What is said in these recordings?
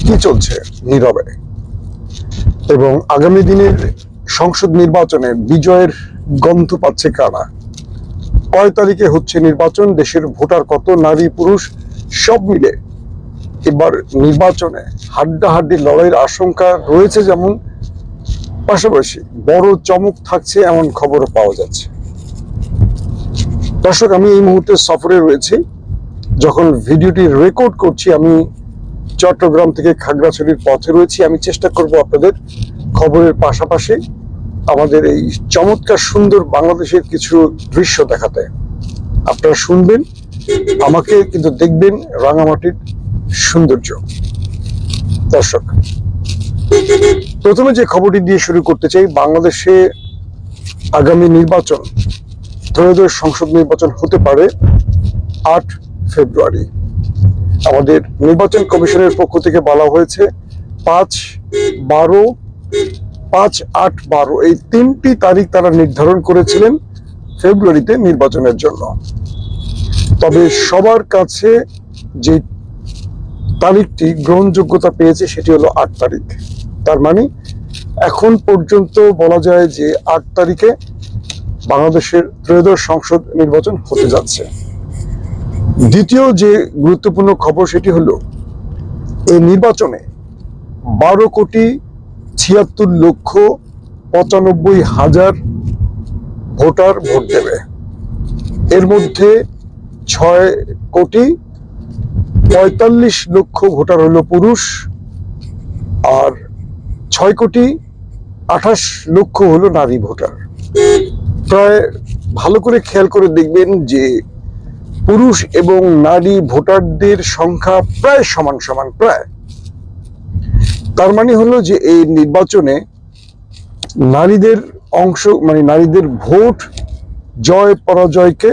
কি চলছে নীরবে, এবং আগামী দিনের সংসদ নির্বাচনে বিজয়ের গন্ধ পাচ্ছে কারা? কয় তারিখে হচ্ছে নির্বাচন? দেশের ভোটার কত, নারী পুরুষ সব মিলে এবার নির্বাচনে হাড্ডাহাড্ডি লড়াইয়ের আশঙ্কা রয়েছে, যেমন পাশাপাশি বড় চমক থাকছে এমন খবরও পাওয়া যাচ্ছে। দর্শক, আমি এই মুহূর্তে সফরে রয়েছি। যখন ভিডিওটি রেকর্ড করছি আমি চট্টগ্রাম থেকে খাগড়াছড়ির পথে রয়েছি। আমি চেষ্টা করব আপনাদের খবরের পাশাপাশি আমাদের এই চমৎকার সুন্দর বাংলাদেশের কিছু দৃশ্য দেখাতে। আপনারা শুনবেন, আমাকে কিন্তু দেখবেন রাঙামাটির সৌন্দর্য। দর্শক, প্রথমে যে খবরটি দিয়ে শুরু করতে চাই, বাংলাদেশে আগামী নির্বাচন, ত্রয়োদশ সংসদ নির্বাচন হতে পারে 8 ফেব্রুয়ারি। আমাদের নির্বাচন কমিশনের পক্ষ থেকে বলা হয়েছে 5, 8, 12 এই 3টি তারিখ তারা নির্ধারণ করেছিলেন ফেব্রুয়ারিতে নির্বাচনের জন্য। তবে সবার কাছে যে তারিখটি গ্রহণযোগ্যতা পেয়েছে সেটি হলো 8 তারিখ। তার মানে এখন পর্যন্ত বলা যায় যে 8 তারিখে বাংলাদেশের ত্রয়োদশ সংসদ নির্বাচন হতে যাচ্ছে। দ্বিতীয় যে গুরুত্বপূর্ণ খবর সেটি হলো এই নির্বাচনে 12,76,95,000 ভোটার ভোট দেবে। এর মধ্যে 6,45,00,000 ভোটার হলো পুরুষ, আর 6,28,00,000 হলো নারী ভোটার। প্রায় ভালো করে খেয়াল করে দেখবেন যে পুরুষ এবং নারী ভোটারদের সংখ্যা প্রায় সমান সমান। প্রায় তার মানে হলো যে এই নির্বাচনে নারীদের অংশ, মানে নারীদের ভোট জয় পরাজয়কে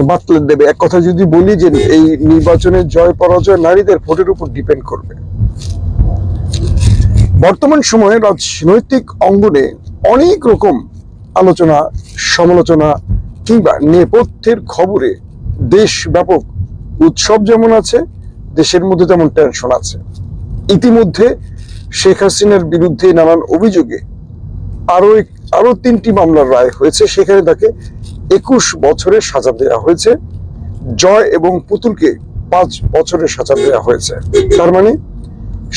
বাতলে দেবে। এক কথা যদি বলি যে এই নির্বাচনের জয় পরাজয় নারীদের ভোটের উপর ডিপেন্ড করবে। বর্তমান সময়ে রাজনৈতিক অঙ্গনে অনেক রকম আলোচনা সমালোচনা কিংবা নেপথ্যের খবরে দেশ ব্যাপক উৎসব যেমন আছে, দেশের মধ্যে তেমন টেনশন আছে। ইতিমধ্যে শেখ হাসিনার বিরুদ্ধে নানান অভিযোগে আরো 3টি মামলার রায় হয়েছে। সেখানে তাকে 21 বছরের সাজা দেওয়া হয়েছে। জয় এবং পুতুলকে 5 বছরের সাজা দেওয়া হয়েছে। তার মানে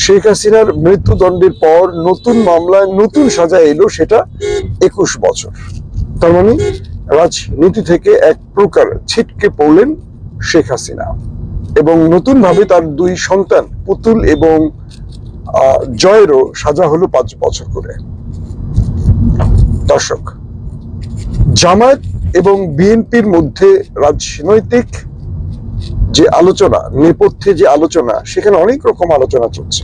শেখ হাসিনার মৃত্যুদণ্ডের পর নতুন মামলায় নতুন সাজা এলো, সেটা 21 বছর। তার মানে রাজনীতি থেকে এক প্রকার ছিটকে পড়লেন শেখ হাসিনা, এবং নতুন ভাবে তার 2 সন্তান পুতুল এবং জয়েরও সাজা হলো 5 বছর করে। দর্শক, জামায়াত এবং বিএনপির মধ্যে রাজনৈতিক যে আলোচনা, নেপথ্যে যে আলোচনা, সেখানে অনেক রকম আলোচনা চলছে।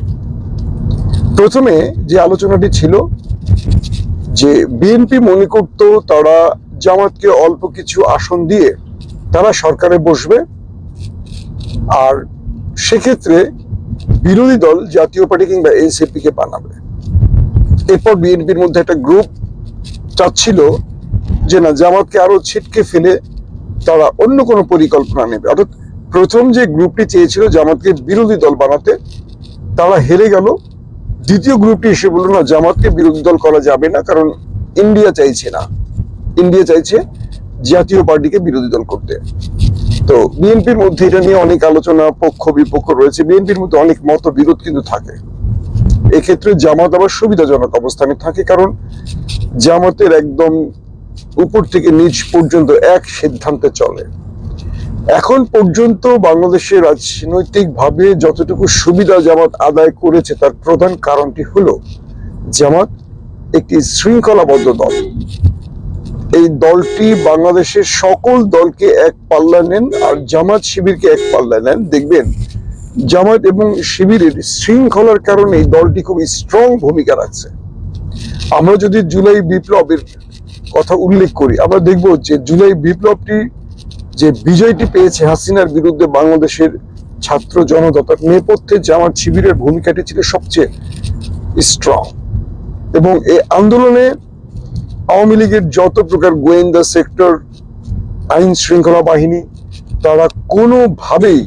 প্রথমে যে আলোচনাটি ছিল যে বিএনপি মনে করত তারা জামাতকে অল্প কিছু আসন দিয়ে তারা সরকারে বসবে, আর সেক্ষেত্রে বিরোধী দল জাতীয় পার্টি কিংবা এনসিপি কে বানাবে। এরপর বিএনপির মধ্যে একটা গ্রুপ চাচ্ছিল যে না, জামাতকে আরো ছিটকে ফেলে তারা অন্য কোনো পরিকল্পনা নেবে। অর্থাৎ প্রথম যে গ্রুপটি চেয়েছিল জামাতকে বিরোধী দল বানাতে, তারা হেরে গেল। দ্বিতীয় গ্রুপটি এসে বলল না, জামাতকে বিরোধী দল করা যাবে না, কারণ ইন্ডিয়া চাইছে না, ইন্ডিয়া চাইছে জাতীয় পার্টিকে বিরোধী দল করতে। তো বিএনপির মধ্যে এটা নিয়ে অনেক আলোচনা, পক্ষ বিপক্ষ রয়েছে। বিএনপির মধ্যে অনেক মতবিরোধ কিন্তু থাকে। এক্ষেত্রে জামাত আবার সুবিধাজনক অবস্থানে থাকে, কারণ জামাতের একদম উপর থেকে নিচ পর্যন্ত এক সিদ্ধান্তে চলে। এখন পর্যন্ত বাংলাদেশে রাজনৈতিক ভাবে যতটুকু সুবিধা জামাত আদায় করেছে তার প্রধান কারণটি হলো জামাত একটি শৃঙ্খলাবদ্ধ দল। এই দলটি বাংলাদেশের সকল দলকে এক পাল্লা নেন, আর জামাত শিবিরকে এক পাল্লা নেন। দেখবেন জামাত এবং শিবিরের শৃঙ্খলার কারণে এই দলটি খুব স্ট্রং ভূমিকা রাখছে। আমরা যদি জুলাই বিপ্লবের কথা উল্লেখ করি, আমরা দেখব যে জুলাই বিপ্লবটি যে বিজয়টি পেয়েছে হাসিনার বিরুদ্ধে বাংলাদেশের ছাত্র জনতা, তার নেপথ্যে জামাত শিবিরের ভূমিকাটি ছিল সবচেয়ে স্ট্রং। এবং এই আন্দোলনে আওয়ামী লীগের যত প্রকার গোয়েন্দা সেক্টর, আইন শৃঙ্খলা বাহিনী, তারা কোনোভাবেই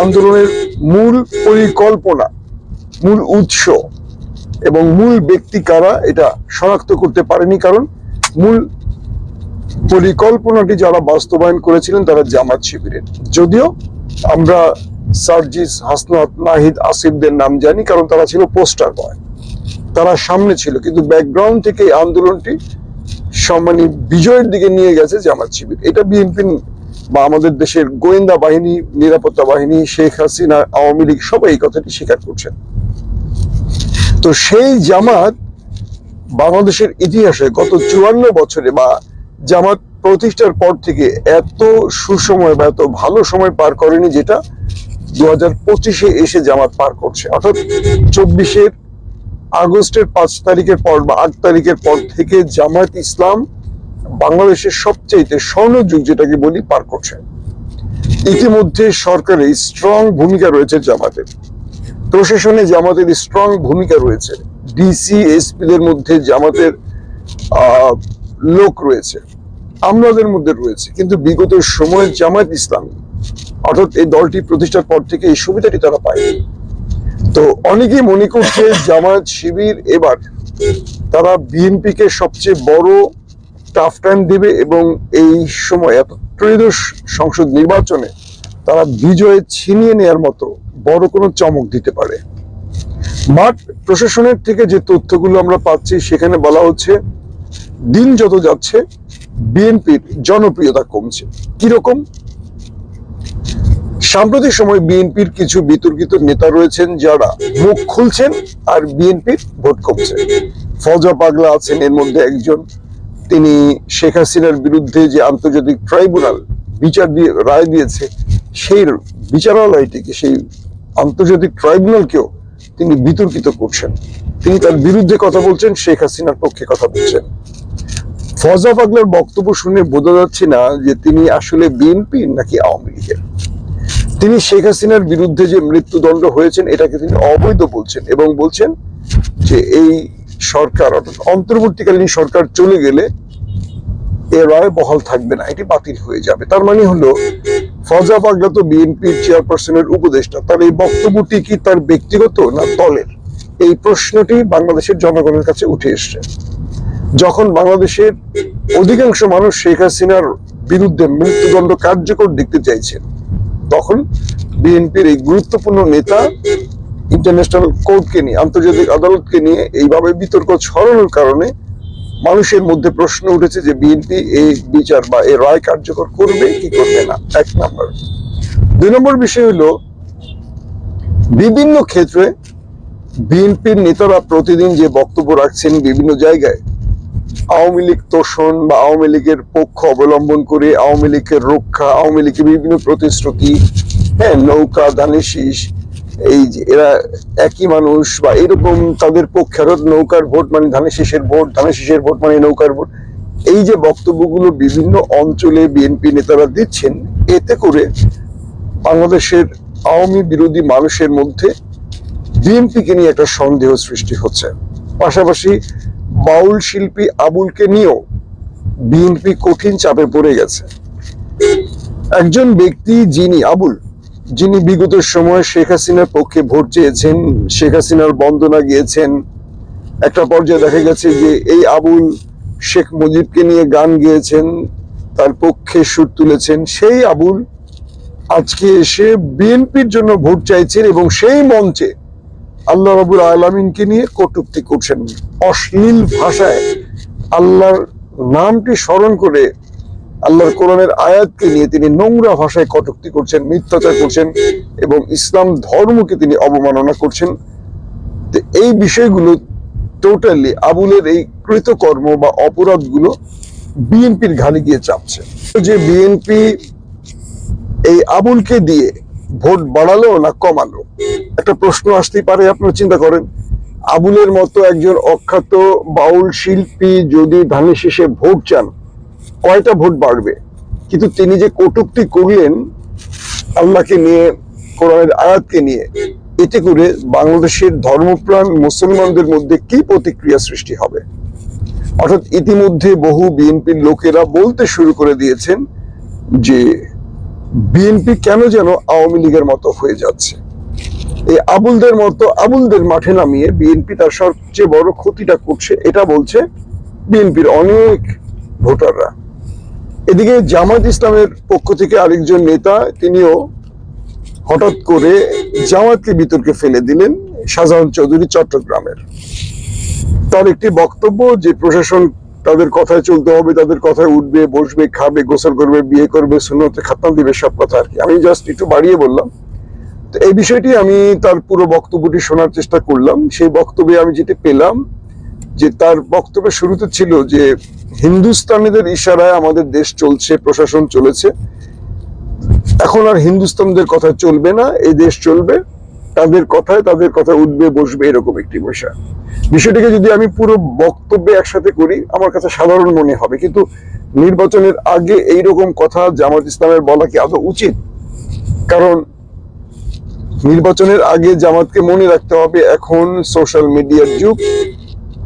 আন্দোলনের মূল পরিকল্পনা, মূল উৎস এবং মূল ব্যক্তি কারা এটা শনাক্ত করতে পারেনি, কারণ মূল পরিকল্পনাটি যারা বাস্তবায়ন করেছিলেন তারা জামাত শিবিরের। যদিও আমরা সার্জিস, হাসনাত, নাহিদ, আসিফদের নাম জানি, কারণ তারা ছিল পোস্টার বয়, তারা সামনে ছিল, কিন্তু ব্যাকগ্রাউন্ড থেকে এই আন্দোলনটি মানে বিজয়ের দিকে নিয়ে গেছে জামাত শিবির। এটা বিএনপি বা আমাদের দেশের গোয়েন্দা বাহিনী, নিরাপত্তা বাহিনী, শেখ হাসিনা, আওয়ামী লীগ সবাই এই কথাটি স্বীকার করছেন। তো সেই জামাত বাংলাদেশের ইতিহাসে গত 54 বছরে বা জামাত প্রতিষ্ঠার পর থেকে এত সুসময় বা এত ভালো সময় পার করেনি, যেটা 2025-এ এসে জামাত পার করছে। অর্থাৎ 24 আগস্টের 5 তারিখের পর বা 8 তারিখের পর থেকে জামাত ইসলাম বাংলাদেশের সবচেয়ে স্বর্ণযুগ যেটাকে বলি পার করছে। ইতিমধ্যে সরকারে স্ট্রং ভূমিকা রয়েছে জামাতের, প্রশাসনে জামাতের স্ট্রং ভূমিকা রয়েছে, ডিসি এসপিদের মধ্যে জামাতের লোক রয়েছে, আমলাদের মধ্যে রয়েছে, কিন্তু বিগত সময়ে জামাত ইসলামী অর্থাৎ এই দলটি প্রতিষ্ঠার পর থেকে এই সুবিধাটি তারা পায়নি। তো অনেকেই মনে করছে জামাত শিবির এবার তারা বিএনপিকে সবচেয়ে বড় টাফ টাইম দেবে এবং এই সময় ত্রয়োদশ সংসদ নির্বাচনে তারা বিজয় ছিনিয়ে নেওয়ার মতো বড় কোনো চমক দিতে পারে। মাঠ প্রশাসনের থেকে যে তথ্যগুলো আমরা পাচ্ছি সেখানে বলা হচ্ছে দিন যত যাচ্ছে বিএনপির জনপ্রিয়তা কমছে। কিরকম? সাম্প্রতিক সময় বিএনপির কিছু বিতর্কিত নেতা রয়েছেন যারা মুখ খুলছেন আর বিএনপির ভোট কমছে। ফজা পাগলা আছেন এর মধ্যে একজন। তিনি শেখ হাসিনার বিরুদ্ধে যে আন্তর্জাতিক ট্রাইব্যুনাল বিচার দিয়ে রায় দিয়েছে, সেই বিচারালয়টিকে, সেই আন্তর্জাতিক ট্রাইব্যুনালকেও তিনি বিতর্কিত করছেন। তিনি তার বিরুদ্ধে কথা বলছেন, শেখ হাসিনার পক্ষে কথা বলছেন। ফজা পাগলার বক্তব্য শুনে বোঝা যাচ্ছে না যে তিনি আসলে বিএনপি নাকি আওয়ামী লীগের। তিনি শেখ হাসিনার বিরুদ্ধে যে মৃত্যুদণ্ড হয়েছেন এটাকে তিনি অবৈধ বলছেন এবং বলছেন যে এই সরকার অর্থাৎ অন্তর্বর্তীকালীন সরকার চলে গেলে এ রায় বহাল থাকবে না, এটি বাতিল হয়ে যাবে। তার মানে হলো ফজা পাগলা তো বিএনপির চেয়ারপারসনের উপদেষ্টা, তার এই বক্তব্যটি কি তার ব্যক্তিগত না দলের? এই প্রশ্নটি বাংলাদেশের জনগণের কাছে উঠে এসছে। যখন বাংলাদেশের অধিকাংশ মানুষ শেখ হাসিনার বিরুদ্ধে মৃত্যুদণ্ড কার্যকর দেখতে চাইছেন, তখন বিএনপির এই গুরুত্বপূর্ণ নেতা ইন্টারন্যাশনাল কোর্টকে নিয়ে, আন্তর্জাতিক আদালতকে নিয়ে এইভাবে বিতর্ক ছড়ানোর কারণে মানুষের মধ্যে প্রশ্ন উঠেছে যে বিএনপি এই বিচার বা এই রায় কার্যকর করবে কি করবে না। 1 নম্বর। 2 নম্বর বিষয় হলো বিভিন্ন ক্ষেত্রে বিএনপির নেতারা প্রতিদিন যে বক্তব্য রাখছেন বিভিন্ন জায়গায়, আওয়ামী লীগ তোষণ বা আওয়ামী লীগের পক্ষ অবলম্বন করে আওয়ামী লীগের রক্ষা, আওয়ামী লীগের বিভিন্ন প্রতিশ্রুতি, হ্যাঁ, নৌকা, ধানের শীষ, এই যে এরা একই মানুষ বা এরকম তাদের পক্ষে, নৌকার ভোট মানে ধানের শীষের ভোট, ধানের শীষের ভোট মানে নৌকার ভোট, এই যে বক্তব্যগুলো বিভিন্ন অঞ্চলে বিএনপি নেতারা দিচ্ছেন, এতে করে বাংলাদেশের আওয়ামী বিরোধী মানুষের মধ্যে বিএনপিকে নিয়ে একটা সন্দেহ সৃষ্টি হচ্ছে। পাশাপাশি বাউল শিল্পী আবুলকে নিয়েও বিএনপি কঠিন চাপে পড়ে গেছে। একজন ব্যক্তি যিনি আবুল, যিনি বিগত সময়ে শেখ হাসিনার পক্ষে ভোট চেয়েছেন, শেখ হাসিনার বন্দনা গিয়েছেন, একটা পর্যায়ে দেখা গেছে যে এই আবুল শেখ মুজিবকে নিয়ে গান গেয়েছেন, তার পক্ষে সুর তুলেছেন। সেই আবুল আজকে এসে বিএনপির জন্য ভোট চাইছেন এবং সেই মঞ্চে আল্লাহ রাব্বুল আলামিনকে নিয়ে কটূক্তি করছেন। অশ্লীল ভাষায় আল্লাহর নামটি স্মরণ করে আল্লাহর কোরআনের আয়াতকে নিয়ে তিনি নোংরা ভাষায় কটূক্তি করছেন, মিথ্যাচার করছেন এবং ইসলাম ধর্মকে তিনি অবমাননা করছেন। এই বিষয়গুলো টোটালি আবুলের এই কৃতকর্ম বা অপরাধগুলো বিএনপির ঘাড়ে গিয়ে চাপছে। যে বিএনপি এই আবুলকে দিয়ে ভোট বাড়ালো না কমালো, একটা প্রশ্ন আসতেই পারে। আপনারা চিন্তা করেন, আবুলের মতো একজন অখ্যাত বাউল শিল্পী যদি ধানের শীষে ভোট চান, কয়টা ভোট বাড়বে? কিন্তু তিনি যে কটূক্তি করলেন আল্লাহকে নিয়ে, কোরআনের আয়াতকে নিয়ে, এতে করে বাংলাদেশের ধর্মপ্রাণ মুসলমানদের মধ্যে কি প্রতিক্রিয়া সৃষ্টি হবে? অর্থাৎ ইতিমধ্যে বহু বিএনপির লোকেরা বলতে শুরু করে দিয়েছেন যে বিএনপি কেন যেন আওয়ামী লীগের মতো হয়ে যাচ্ছে। এই আবুলদের মতো আবুলদের মাঠে নামিয়ে বিএনপি তার সবচেয়ে বড় ক্ষতিটা করছে, এটা বলছে বিএনপির অনেক ভোটাররা। এদিকে জামাত ইসলামের পক্ষ থেকে আরেকজন নেতা, তিনিও হঠাৎ করে জামাতকে বিতর্কে ফেলে দিলেন। শাহজাহান চৌধুরী, চট্টগ্রামের, তার একটি বক্তব্য যে প্রশাসন তাদের কথায় চলতে হবে, তাদের কথায় উঠবে, বসবে, খাবে, গোসল করবে, বিয়ে করবে, সুন্নতে খাতনা দিবে, সব কথা আর কি। আমি জাস্ট একটু বাড়িয়ে বললাম। তো এই বিষয়টি আমি তার পুরো বক্তব্যটি শোনার চেষ্টা করলাম। সেই বক্তব্যে আমি যেটা পেলাম, যে তার বক্তব্যের শুরুতে ছিল যে হিন্দুস্তানিদের ইশারায় আমাদের দেশ চলছে, প্রশাসন চলেছে, এখন আর হিন্দুস্তানদের কথা চলবে না, এই দেশ চলবে তাদের কথায় উঠবে, বসবে, এরকম একটি বিষয়। বিষয়টিকে যদি আমি পুরো বক্তব্যে একসাথে করি, আমার কাছে সাধারণ মনে হবে, কিন্তু নির্বাচনের আগে এইরকম কথা জামাত ইসলামের বলা কি আদৌ উচিত? কারণ নির্বাচনের আগে জামাতকে মনে রাখতে হবে এখন সোশ্যাল মিডিয়ার যুগ।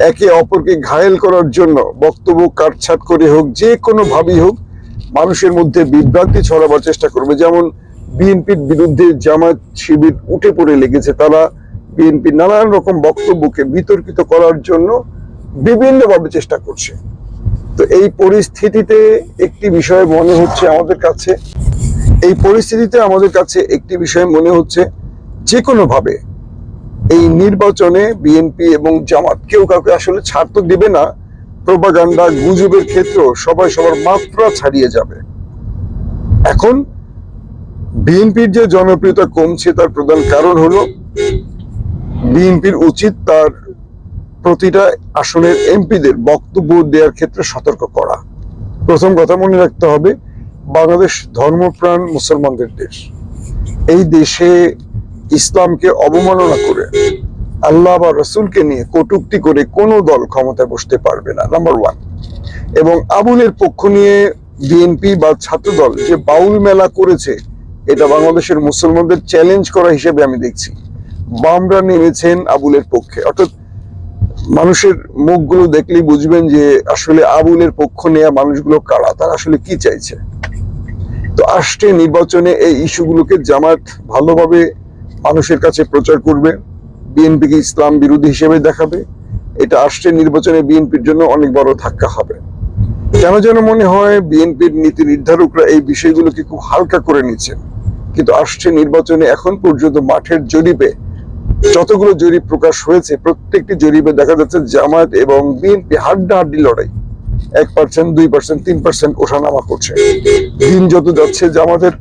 একে অপরকে ঘায়েল করার জন্য বক্তব্য কাটছাট করে হোক, যে কোনো ভাবেই হোক, মানুষের মধ্যে বিভ্রান্তি ছড়াবার চেষ্টা করবে। যেমন বিএনপির বিরুদ্ধে জামাত শিবির উঠে পড়ে লেগেছে, তারা বিএনপির নানান রকম বক্তব্যকে বিতর্কিত করার জন্য বিভিন্নভাবে চেষ্টা করছে। তো এই পরিস্থিতিতে একটি বিষয় মনে হচ্ছে আমাদের কাছে, একটি বিষয় মনে হচ্ছে, যে কোনো ভাবে এই নির্বাচনে বিএনপি এবং জামাত কেউ কাউকে আসলে ছাড় তো দিবে না। প্রোপাগান্ডা, গুজবের ক্ষেত্রেও সবাই সবার মাত্রা ছাড়িয়ে যাবে। এখন বিএনপির যে জনপ্রিয়তা কমছে, তার প্রধান কারণ হলো বিএনপির উচিত তার প্রতিটা আসনের এমপিদের বক্তব্য দেওয়ার ক্ষেত্রে সতর্ক করা। প্রথম কথা মনে রাখতে হবে, বাংলাদেশ ধর্মপ্রাণ মুসলমানদের দেশ। এই দেশে ইসলামকে অবমাননা করে, আল্লাহ বা রসুলকে নিয়ে কটূক্তি করে কোনো দল ক্ষমতায় বসতে পারবে না, নাম্বার ওয়ান। এবং আবুলের পক্ষ নিয়ে বিএনপি বা ছাত্রদল যে বাউল মেলা করেছে, এটা বাংলাদেশের মুসলমানদের চ্যালেঞ্জ করা হিসেবে আমি দেখছি। বামরা নেমেছেন আবুলের পক্ষে, অর্থাৎ মানুষের মুখগুলো দেখলেই বুঝবেন যে আসলে আবুলের পক্ষ নেওয়া মানুষগুলো কারা, তারা আসলে কি চাইছে। তো আসছে নির্বাচনে এই ইস্যুগুলোকে জামাত ভালোভাবে মানুষের কাছে প্রচার করবে, বিএনপিকে ইসলাম বিরোধী হিসেবে দেখাবে। এটা আসছে নির্বাচনে বিএনপির জন্য অনেক বড় ধাক্কা হবে। কেন যেন মনে হয় বিএনপির নীতি নির্ধারকরা এই বিষয়গুলোকে খুব হালকা করে নিচ্ছেন। কিন্তু আসছে নির্বাচনে এখন পর্যন্ত মাঠের জরিপে যতগুলো জরিপ প্রকাশ হয়েছে, প্রত্যেকটি জরিপে দেখা যাচ্ছে জামাত এবং বিএনপি হাড্ডাহাড্ডি লড়াই। 1%, 2%, 3% ওঠানামা করছে। দিন যত যাচ্ছে জামাতের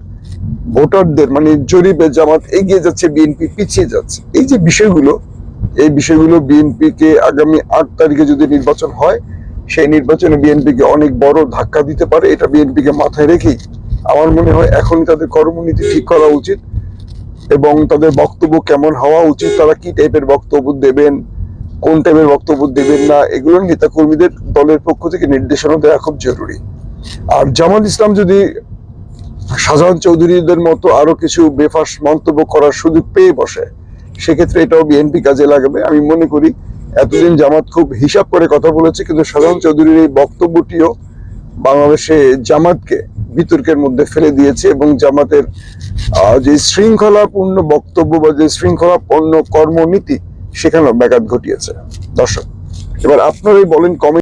ভোটারদের মানে জরিপে জামাত এগিয়ে যাচ্ছে, বিএনপি পিছিয়ে যাচ্ছে। এই যে বিষয়গুলো বিএনপিকে আগামী 8 তারিখে যদি নির্বাচন হয়, সেই নির্বাচনে বিএনপিকে অনেক বড় ধাক্কা দিতে পারে। এটা বিএনপিকে মাথায় রেখেই আমার মনে হয় এখনই তাদের কর্মনীতি ঠিক করা উচিত এবং তাদের বক্তব্য কেমন হওয়া উচিত, তারা কি টাইপের বক্তব্য দেবেন, কোন টাইপের বক্তব্য দেবেন না, এগুলো নেতা কর্মীদের দলের পক্ষ থেকে নির্দেশনা দেওয়া খুব জরুরি। আর জামাত ইসলাম যদি শাহজাহান চৌধুরীদের মতো আরো কিছু বেফাস মন্তব্য করার সুযোগ পেয়ে বসে, সেক্ষেত্রে এটাও বিএনপি কাজে লাগবে। আমি মনে করি এতদিন জামাত খুব হিসাব করে কথা বলেছে, কিন্তু শাহজাহান চৌধুরীর এই বক্তব্যটিও বাংলাদেশে জামাতকে বিতর্কের মধ্যে ফেলে দিয়েছে এবং জামাতের যে শৃঙ্খলাপূর্ণ বক্তব্য বা যে শৃঙ্খলাপূর্ণ কর্মনীতি, সেখানেও ব্যাঘাত ঘটিয়েছে। দর্শক, এবার আপনারাই বলেন কমেন্ট